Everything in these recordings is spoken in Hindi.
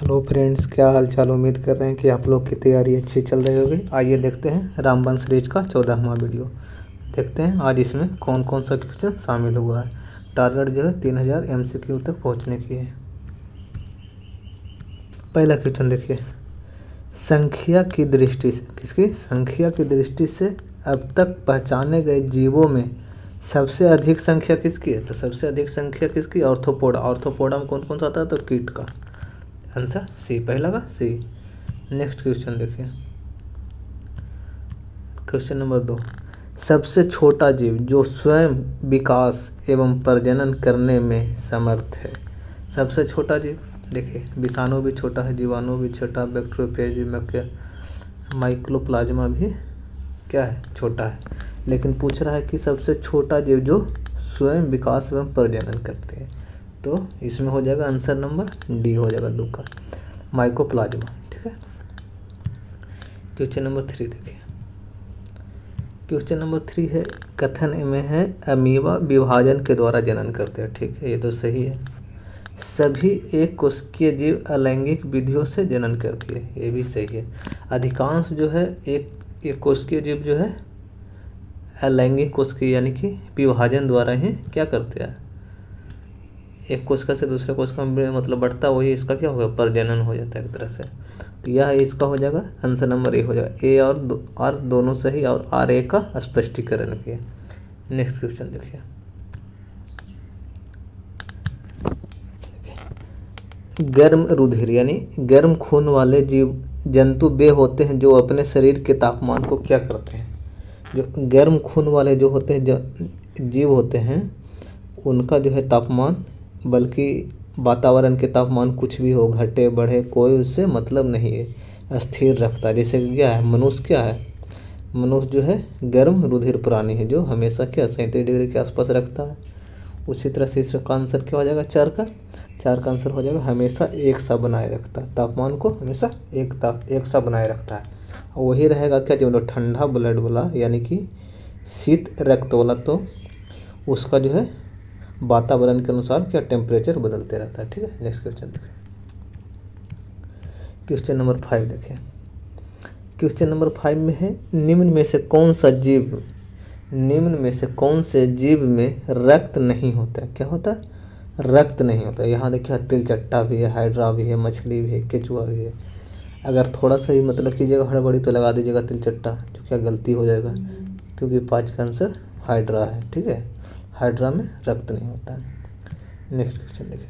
हेलो फ्रेंड्स, क्या हाल चाल। उम्मीद कर रहे हैं कि आप लोग की तैयारी अच्छी चल रही होगी। आइए देखते हैं रामबन सीरीज का 14वां वीडियो। देखते हैं आज इसमें कौन कौन सा क्वेश्चन शामिल हुआ है। टारगेट जो है 3000 MCQ तक पहुंचने की है। पहला क्वेश्चन देखिए, संख्या की दृष्टि से, किसकी संख्या की दृष्टि से अब तक पहचाने गए जीवों में सबसे अधिक संख्या किसकी है। तो सबसे अधिक संख्या किसकी, ऑर्थोपोडा। ऑर्थोपोडा में कौन कौन सा आता है, तो कीट का। आंसर सी, पहला का सी। नेक्स्ट क्वेश्चन देखिए, क्वेश्चन नंबर 2, सबसे छोटा जीव जो स्वयं विकास एवं प्रजनन करने में समर्थ है। सबसे छोटा जीव देखिए, विषाणु भी छोटा है, जीवाणु भी छोटा, बैक्टीरियोफेज भी, माइक्रोप्लाज्मा भी क्या है, छोटा है। लेकिन पूछ रहा है कि सबसे छोटा जीव जो स्वयं विकास एवं प्रजनन करते हैं, तो इसमें हो जाएगा आंसर नंबर डी हो जाएगा, दो का, माइकोप्लाज्मा। ठीक है। क्वेश्चन नंबर 3 देखिए, क्वेश्चन नंबर 3 है, कथन में है अमीबा विभाजन के द्वारा जनन करते हैं। ठीक है, ये तो सही है। सभी एक कोशिकीय जीव अलैंगिक विधियों से जनन करती है, ये भी सही है। अधिकांश जो है एक कोशिकीय जीव जो है अलैंगिक कोशिकीय यानी कि विभाजन द्वारा ही क्या करते हैं, एक कोशिका से दूसरे कोशिका में मतलब बढ़ता, वही इसका क्या होगा, प्रजनन हो जाता है एक तरह से। तो यह इसका हो जाएगा आंसर नंबर ए हो जाएगा। ए और आर दोनों सही, और आर ए का स्पष्टीकरण भी है। नेक्स्ट क्वेश्चन देखिए, गर्म रुधिर यानी गर्म खून वाले जीव जंतु वे होते हैं जो अपने शरीर के तापमान को क्या करते हैं। जो गर्म खून वाले जो होते हैं जीव होते हैं, उनका जो है तापमान, बल्कि वातावरण के तापमान कुछ भी हो, घटे बढ़े, कोई उससे मतलब नहीं है, स्थिर रखता है। जैसे कि क्या है, मनुष्य क्या है, मनुष्य जो है गर्म रुधिर प्राणी है, जो हमेशा क्या 37 डिग्री के आसपास रखता है। उसी तरह से इसका आंसर क्या हो जाएगा, चार का आंसर हो जाएगा, हमेशा एक सा बनाए रखता है, तापमान को हमेशा एक सा बनाए रखता है। और वही रहेगा क्या, जो ठंडा ब्लड वाला यानी कि शीत रक्त वाला, तो उसका जो है वातावरण के अनुसार क्या टेम्परेचर बदलते रहता है। ठीक है। नेक्स्ट क्वेश्चन देखिए, क्वेश्चन नंबर 5 देखिए, क्वेश्चन नंबर 5 में है, निम्न में से कौन से जीव में रक्त नहीं होता है। क्या होता है, रक्त नहीं होता है। यहाँ देखिए तिलचट्टा भी है, हाइड्रा भी है, मछली भी है, केचुआ भी है। अगर थोड़ा सा भी मतलब कीजिएगा हड़बड़ी तो लगा दीजिएगा तिलचट्टा, जो क्या गलती हो जाएगा, क्योंकि 5 का आंसर हाइड्रा है। ठीक है, हाइड्रा में रक्त नहीं होता है। नेक्स्ट क्वेश्चन देखिए,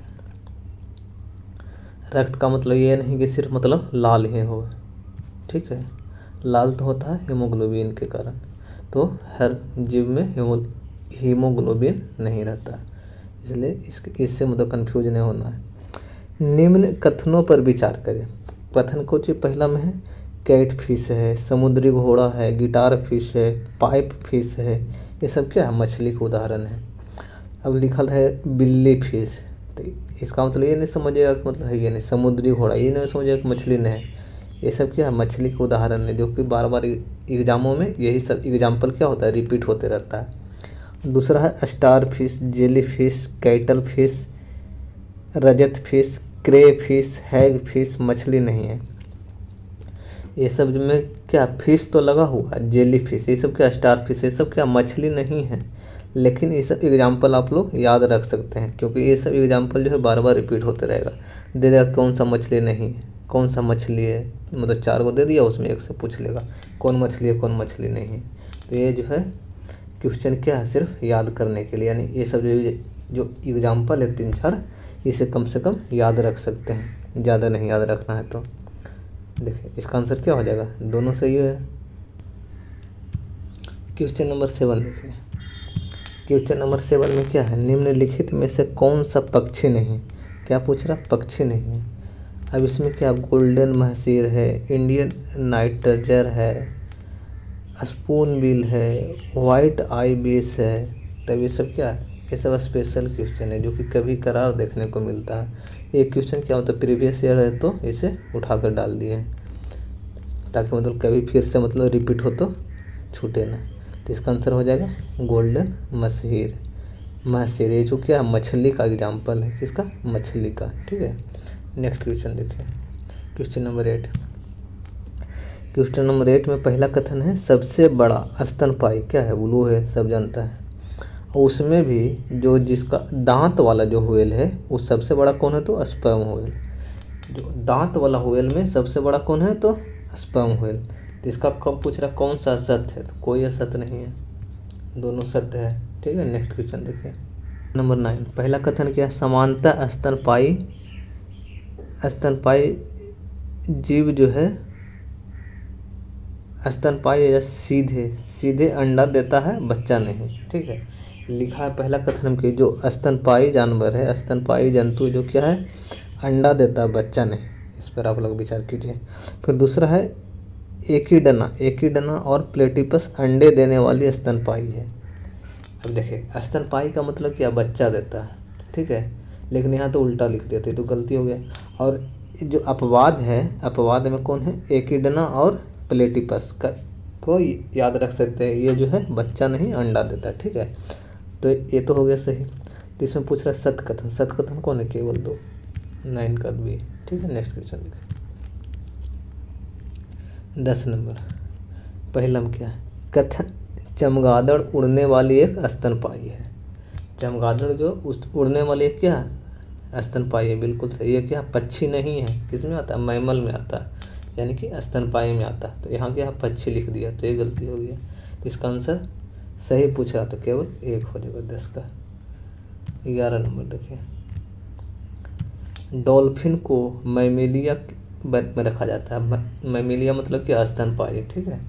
रक्त का मतलब ये नहीं कि सिर्फ मतलब लाल ही हो। ठीक है, लाल तो होता है हीमोग्लोबिन के कारण, तो हर जीव में हीमोग्लोबिन नहीं रहता, इसलिए इससे मतलब कंफ्यूज नहीं होना है। निम्न कथनों पर विचार करें। कथन को जो पहला में है, कैट फिश है, समुद्री घोड़ा है, गिटार फिश है, पाइप फिश है, ये सब क्या है, मछली के उदाहरण है। अब लिखल है बिल्ली फिश, तो इसका मतलब ये नहीं समझिएगा कि मतलब है ये नहीं, समुद्री घोड़ा ये नहीं समझिएगा कि मछली नहीं है, ये सब क्या है, मछली के उदाहरण है, जो कि बार बार एग्जामों में यही सब एग्जाम्पल क्या होता है, रिपीट होते रहता है। दूसरा है star fish, jelly fish, cattle fish, रजत fish, cray fish, hag fish, मछली नहीं है। ये सब में क्या फिश तो लगा हुआ, जेली फिश, ये सब क्या, स्टार फिश, ये सब क्या मछली नहीं है। लेकिन ये सब एग्जाम्पल आप लोग याद रख सकते हैं, क्योंकि ये सब एग्जाम्पल जो है बार बार रिपीट होते रहेगा। दे देगा कौन सा मछली नहीं है, कौन सा मछली है, मतलब 4 को दे दिया, उसमें एक से पूछ लेगा कौन मछली है कौन मछली नहीं है। तो ये जो है क्वेश्चन क्या है, सिर्फ याद करने के लिए, यानी ये सब जो एग्जाम्पल है 3-4, इसे कम से कम याद रख सकते हैं, ज़्यादा नहीं याद रखना है। तो देखिए इसका आंसर क्या हो जाएगा, दोनों सही है। क्वेश्चन नंबर 7 देखिए, क्वेश्चन नंबर 7 में क्या है, निम्नलिखित में से कौन सा पक्षी नहीं, क्या पूछ रहा, पक्षी नहीं है। अब इसमें क्या, गोल्डन महसीर है, इंडियन नाइट ट्रेजर है, स्पून बिल है, वाइट आई बेस है। तब ये सब क्या है, ये सब स्पेशल क्वेश्चन है, जो कि कभी कभार देखने को मिलता है। ये क्वेश्चन क्या होता है, प्रीवियस ईयर है तो इसे उठाकर डाल दिए हैं, ताकि मतलब कभी फिर से मतलब रिपीट हो तो छूटे ना। तो इसका आंसर हो जाएगा गोल्डन महसीर। ये जो क्या मछली का एग्जाम्पल है, किसका, मछली का। ठीक है, नेक्स्ट क्वेश्चन देखिए, क्वेश्चन नंबर 8। क्वेश्चन नंबर 8 में पहला कथन है सबसे बड़ा स्तनपायी क्या है, ब्लू व्हेल, सब जानता है। और उसमें भी जो जिसका दांत वाला जो व्हेल है वो सबसे बड़ा कौन है, तो स्पर्म व्हेल। जो दांत वाला व्हेल में सबसे बड़ा कौन है, तो स्पर्म व्हेल। तो इसका कब पूछ रहा कौन सा सत्य है, तो कोई सत्य नहीं है, दोनों सत्य है। ठीक है, नेक्स्ट क्वेश्चन देखिए, नंबर 9। पहला कथन क्या है, समानता स्तनपायी जीव जो है स्तनपायी या सीधे अंडा देता है, बच्चा नहीं। ठीक है, लिखा है पहला कथन के जो स्तनपायी जानवर है, स्तनपायी जंतु जो क्या है, अंडा देता है, बच्चा नहीं। इस पर आप लोग विचार कीजिए। फिर दूसरा है एकीडना और प्लेटिपस अंडे देने वाली स्तनपायी है। अब देखिए स्तनपायी का मतलब क्या, बच्चा देता है। ठीक है, लेकिन यहाँ तो उल्टा लिख देते तो गलती हो गया। और जो अपवाद है, अपवाद में कौन है, एकीडना और प्लेटिपस का को याद रख सकते हैं, ये जो है बच्चा नहीं अंडा देता है। ठीक है, तो ये तो हो गया सही। तो इसमें पूछ रहा है सतकथन कौन है, केवल 2, 9 का भी। ठीक है, नेक्स्ट क्वेश्चन देखिए, 10 नंबर। पहला में क्या है, कथन चमगादड़ उड़ने वाली एक स्तनपायी है। चमगादड़ जो उड़ने वाली एक क्या है, स्तनपायी है, बिल्कुल सही। ये क्या पक्षी नहीं है, किस में आता है, मैमल में आता है, यानी कि स्तनपायी में आता है। तो यहाँ क्या पक्षी लिख दिया, तो ये गलती हो गया। तो इसका आंसर सही पूछा तो केवल 1 हो जाएगा 10 का। 11 नंबर देखिए, डॉल्फिन को मैमेलिया वर्ग में रखा जाता है। मैमेलिया मतलब कि स्तनपायी। ठीक है,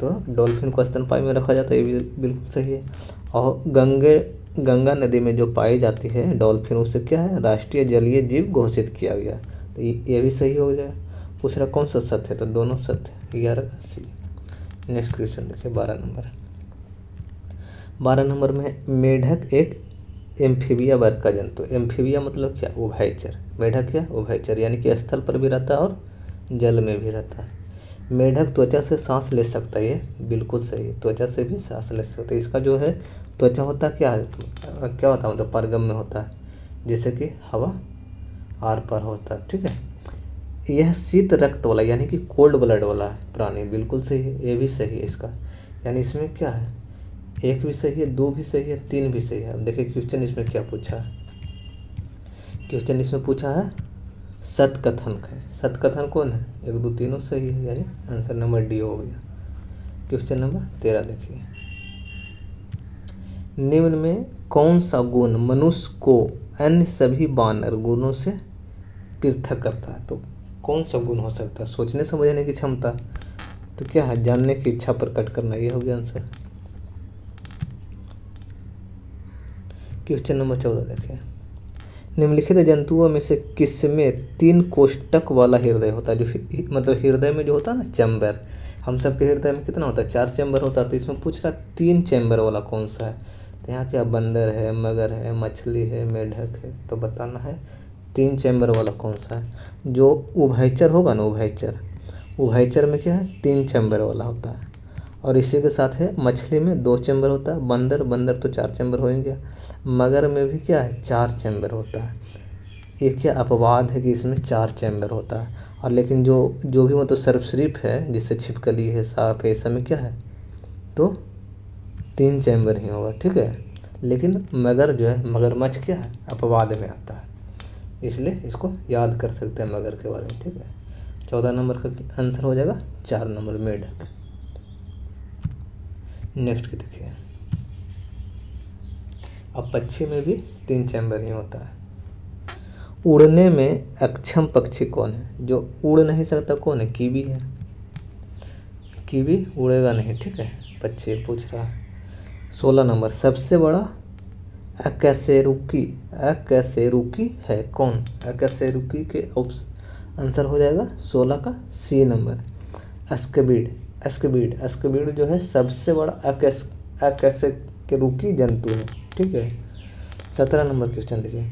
तो डॉल्फिन को स्तनपायी में रखा जाता है, ये भी बिल्कुल सही है। और गंगा नदी में जो पाई जाती है डॉल्फिन, उससे क्या है, राष्ट्रीय जलीय जीव घोषित किया गया। तो ये भी सही हो जाए। पूछ रहा कौन सा सत्य है, तो दोनों सत्य है, 11 का सी। नेक्स्ट क्वेश्चन देखिए, 12 नंबर। 12 नंबर में मेढक एक एम्फीबिया वर्ग का जंतु। एम्फीबिया मतलब क्या, उभयचर। मेढक क्या, उभयचर, यानी कि स्थल पर भी रहता है और जल में भी रहता है। मेढक त्वचा से सांस ले सकता है, ये बिल्कुल सही है, त्वचा से भी सांस ले सकता है। इसका जो है त्वचा होता क्या है, क्या होता है, मतलब परगम में होता है, जैसे कि हवा आर पार होता है। ठीक है, यह शीत रक्त वाला यानी कि कोल्ड ब्लड वाला है प्राणी, बिल्कुल सही है, ये भी सही है इसका। यानी इसमें क्या है, 1 भी सही है, 2 भी सही है, 3 भी सही है। अब देखिए क्वेश्चन इसमें क्या पूछा है, क्वेश्चन इसमें पूछा है सतकथन का। सतकथन कौन है, 1, 2, तीनों सही है, यानी आंसर नंबर डी हो गया। क्वेश्चन नंबर 13 देखिए, निम्न में कौन सा गुण मनुष्य को अन्य सभी वानर गुणों से पृथक करता है। तो कौन सा गुण हो सकता है, सोचने समझने की क्षमता, तो क्या है, जानने की इच्छा प्रकट करना, ये हो गया आंसर। क्वेश्चन नंबर 14 देखिए, निम्नलिखित जंतुओं में से किसमें 3 कोष्ठक वाला हृदय होता है। जो मतलब हृदय में जो होता है ना चैम्बर, हम सबके हृदय में कितना होता है, 4 चैम्बर होता है। तो इसमें पूछ रहा 3 चैम्बर वाला कौन सा है। तो यहाँ क्या, बंदर है, मगर है, मछली है, मेढक है। तो बताना है 3 चैम्बर वाला कौन सा है। जो उभयचर होगा ना, उभयचर में क्या है, 3 चैम्बर वाला होता है। और इसी के साथ है मछली में 2 चैम्बर होता है, बंदर तो 4 चैम्बर हो गया, मगर में भी क्या है, 4 चैम्बर होता है। ये क्या अपवाद है कि इसमें 4 चैम्बर होता है। और लेकिन जो भी मतलब सर्पसरीप है, जिससे छिपकली है, सांप है, इस समय क्या है, तो 3 चैम्बर ही होगा। ठीक है, लेकिन मगर जो है, मगरमच्छ क्या है, अपवाद में आता है, इसलिए इसको याद कर सकते हैं मगर के बारे में। ठीक है, 14 नंबर का आंसर हो जाएगा 4 नंबर मेढक। नेक्स्ट की देखिए, अब पक्षी में भी 3 चैम्बर ही होता है। उड़ने में अक्षम पक्षी कौन है, जो उड़ नहीं सकता कौन है, कीवी है। कीवी उड़ेगा नहीं। ठीक है, पक्षी पूछ रहा है। 16 नंबर, सबसे बड़ा अकशेरुकी है कौन। अकशेरुकी के आंसर हो जाएगा 16 का सी नंबर, अस्कबीड जो है सबसे बड़ा अकशेरुकी जंतु है। ठीक है, 17 नंबर क्वेश्चन देखिए,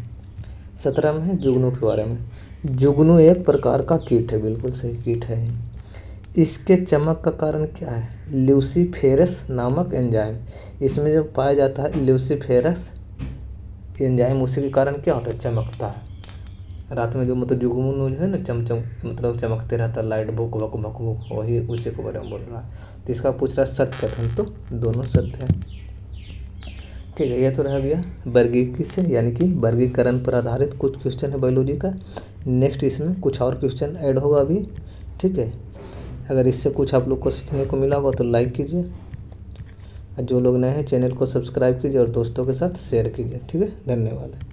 17 में है जुगनू के बारे में। जुगनू एक प्रकार का कीट है, बिल्कुल सही कीट है। इसके चमक का कारण क्या है, ल्यूसीफेरस नामक एंजाइम। इसमें जो पाया जाता है ल्यूसीफेरस एंजाइम, उसी के कारण क्या होता है, चमकता है। रात में जो मतलब जुगनू जो है ना चमचम मतलब चमकते रहता है लाइट भुक भुक भुक भुक, वही उसी के बारे में बोल रहा है। तो इसका पूछ रहा है सत्य कथन, तो दोनों सत्य है। ठीक है, ये तो रह गया वर्गीकृत से यानी कि वर्गीकरण पर आधारित कुछ क्वेश्चन है बायोलॉजी का। नेक्स्ट इसमें कुछ और क्वेश्चन ऐड होगा अभी। ठीक है, अगर इससे कुछ आप लोग को सीखने को मिला होगा तो लाइक कीजिए, जो लोग नए हैं चैनल को सब्सक्राइब कीजिए और दोस्तों के साथ शेयर कीजिए। ठीक है, धन्यवाद।